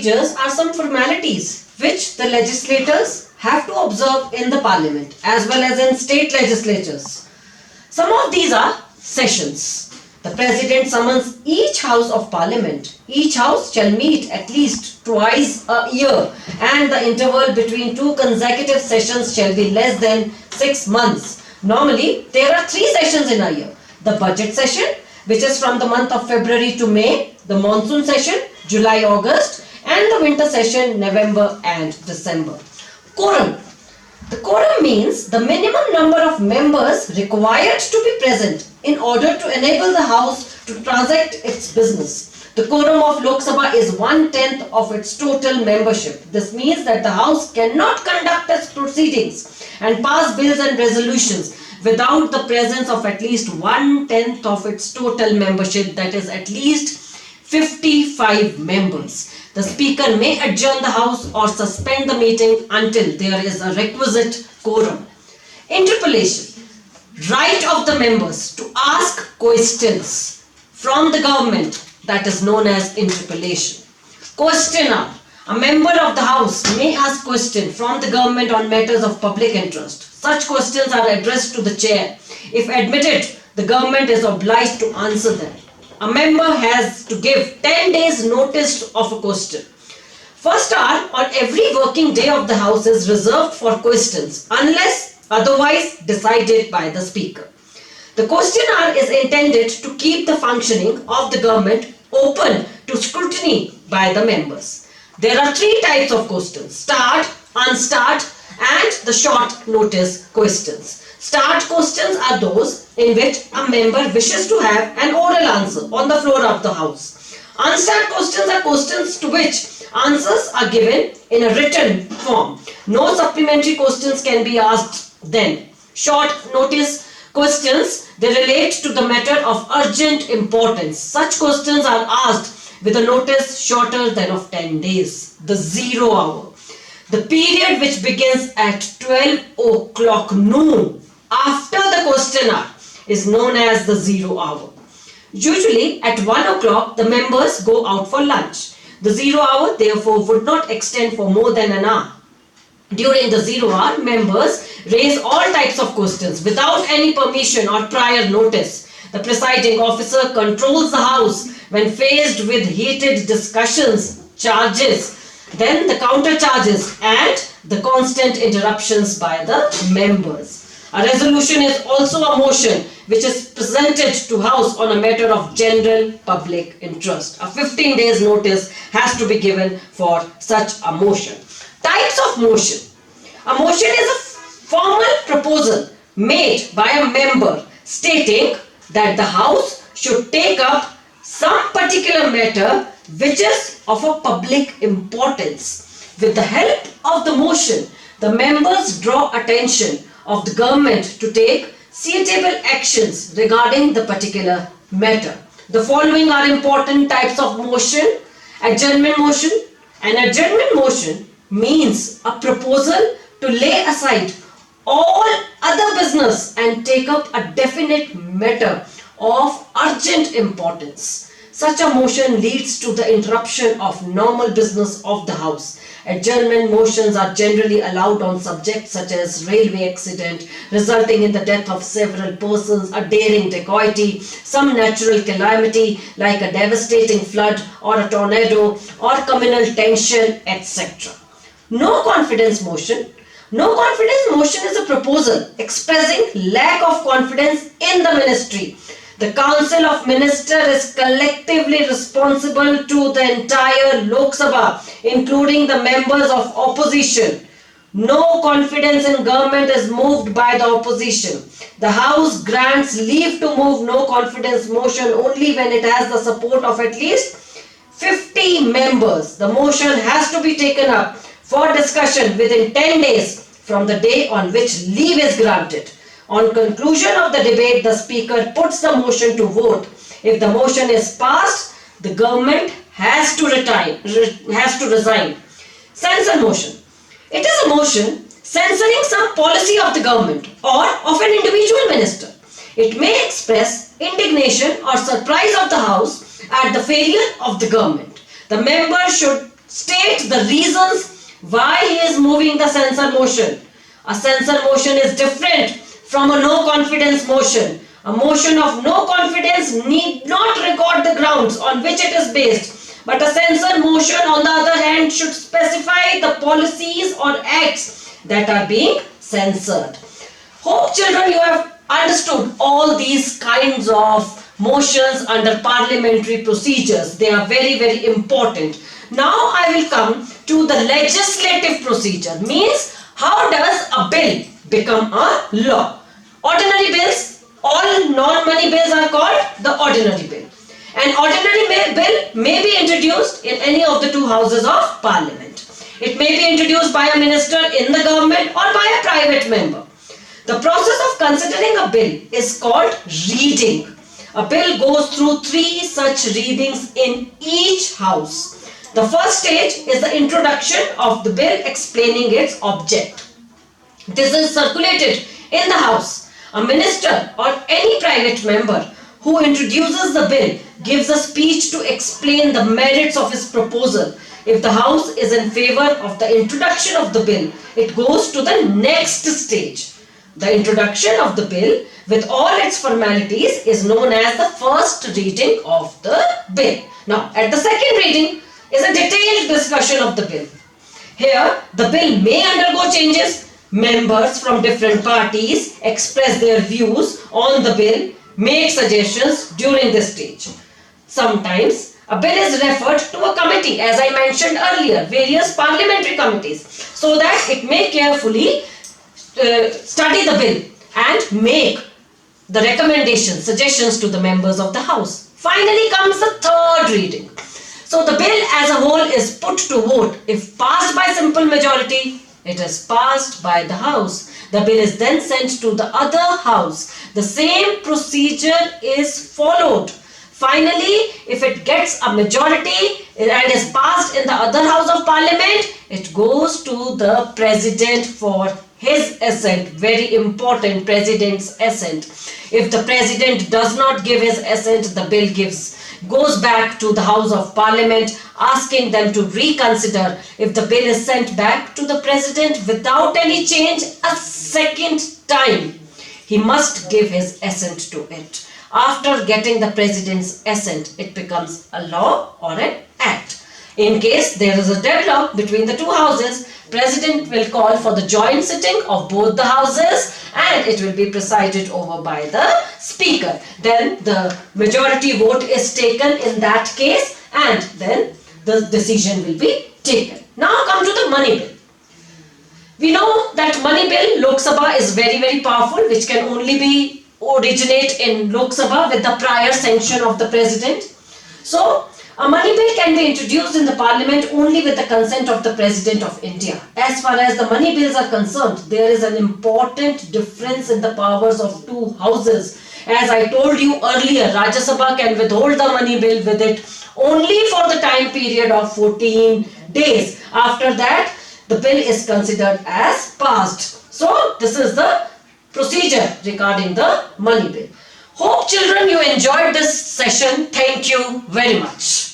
procedures are some formalities which the legislators have to observe in the parliament as well as in state legislatures. Some of these are sessions. The president summons each house of parliament. Each house shall meet at least twice a year, and the interval between two consecutive sessions shall be less than 6 months. Normally, there are 3 sessions in a year. The budget session, which is from the month of February to May, the monsoon session, July-August, and the winter session, November and December. Quorum. The quorum means the minimum number of members required to be present in order to enable the House to transact its business. The quorum of Lok Sabha is 1/10 of its total membership. This means that the House cannot conduct its proceedings and pass bills and resolutions without the presence of at least 1/10 of its total membership, that is at least 55 members. The Speaker may adjourn the House or suspend the meeting until there is a requisite quorum. Interpellation. Right of the members to ask questions from the government, that is known as interpellation. Questioner. A member of the House may ask questions from the government on matters of public interest. Such questions are addressed to the chair. If admitted, the government is obliged to answer them. A member has to give 10 days notice of a question. First hour on every working day of the House is reserved for questions unless otherwise decided by the Speaker. The question hour is intended to keep the functioning of the government open to scrutiny by the members. There are 3 types of questions: start, unstart, and the short notice questions. Start questions are those in which a member wishes to have an oral answer on the floor of the House. Unstart questions are questions to which answers are given in a written form. No supplementary questions can be asked then. Short notice questions, they relate to the matter of urgent importance. Such questions are asked with a notice shorter than of 10 days. The 0 hour. The period which begins at 12 o'clock noon after the question hour is known as the 0 hour. Usually at 1 o'clock the members go out for lunch. The 0 hour therefore would not extend for more than an hour. During the 0 hour, members raise all types of questions without any permission or prior notice. The presiding officer controls the House when faced with heated discussions, charges, then the counter charges and the constant interruptions by the members. A resolution is also a motion which is presented to House on a matter of general public interest. A 15 days notice has to be given for such a motion. Types of motion. A motion is a formal proposal made by a member stating that the House should take up some particular matter which is of a public importance. With the help of the motion, the members draw attention of the government to take suitable actions regarding the particular matter. The following are important types of motion. Adjournment motion. An adjournment motion means a proposal to lay aside all other business and take up a definite matter of urgent importance. Such a motion leads to the interruption of normal business of the House. Adjournment motions are generally allowed on subjects such as railway accident resulting in the death of several persons, a daring dacoity, some natural calamity like a devastating flood or a tornado, or communal tension, etc. No confidence motion. No confidence motion is a proposal expressing lack of confidence in the ministry. The Council of Ministers is collectively responsible to the entire Lok Sabha, including the members of opposition. No confidence in government is moved by the opposition. The House grants leave to move no confidence motion only when it has the support of at least 50 members. The motion has to be taken up for discussion within 10 days from the day on which leave is granted. On conclusion of the debate, the Speaker puts the motion to vote. If the motion is passed, the government has to resign. Censor motion. It is a motion censoring some policy of the government or of an individual minister. It may express indignation or surprise of the House at the failure of the government. The member should state the reasons why he is moving the censure motion. A censure motion is different from a no confidence motion. A motion of no confidence need not record the grounds on which it is based, but a censure motion on the other hand should specify the policies or acts that are being censored. Hope children you have understood all these kinds of motions under parliamentary procedures. They are very important. Now I will come to the legislative procedure. Means how does a bill become a law? Ordinary bills, all non-money bills are called the ordinary bill. An ordinary bill may be introduced in any of the two houses of parliament. It may be introduced by a minister in the government or by a private member. The process of considering a bill is called reading. A bill goes through 3 such readings in each house. The first stage is the introduction of the bill explaining its object. This is circulated in the house. A minister or any private member who introduces the bill gives a speech to explain the merits of his proposal. If the house is in favor of the introduction of the bill, it goes to the next stage. The introduction of the bill with all its formalities is known as the first reading of the bill. Now, at the second reading is a detailed discussion of the bill. Here, the bill may undergo changes. Members from different parties express their views on the bill, make suggestions during this stage. Sometimes, a bill is referred to a committee, as I mentioned earlier, various parliamentary committees, so that it may carefully study the bill and make the recommendations, suggestions to the members of the house. Finally comes the third reading. So the bill as a whole is put to vote. If passed by simple majority, it is passed by the house. The bill is then sent to the other house. The same procedure is followed. Finally, if it gets a majority and is passed in the other house of parliament, it goes to the president for his assent. Very important, president's assent. If the president does not give his assent, the bill goes back to the house of parliament, asking them to reconsider. If the bill is sent back to the president without any change a second time, he must give his assent to it. After getting the president's assent, it becomes a law or an act. In case there is a deadlock between the two houses, President will call for the joint sitting of both the houses and it will be presided over by the speaker. Then the majority vote is taken in that case and then the decision will be taken. Now come to the money bill. We know that money bill, Lok Sabha, is very powerful, which can only be originate in Lok Sabha with the prior sanction of the president. So a money bill can be introduced in the parliament only with the consent of the President of India. As far as the money bills are concerned, there is an important difference in the powers of two houses. As I told you earlier, Rajya Sabha can withhold the money bill with it only for the time period of 14 days. After that, the bill is considered as passed. So, this is the procedure regarding the money bill. Hope children you enjoyed this session. Thank you very much.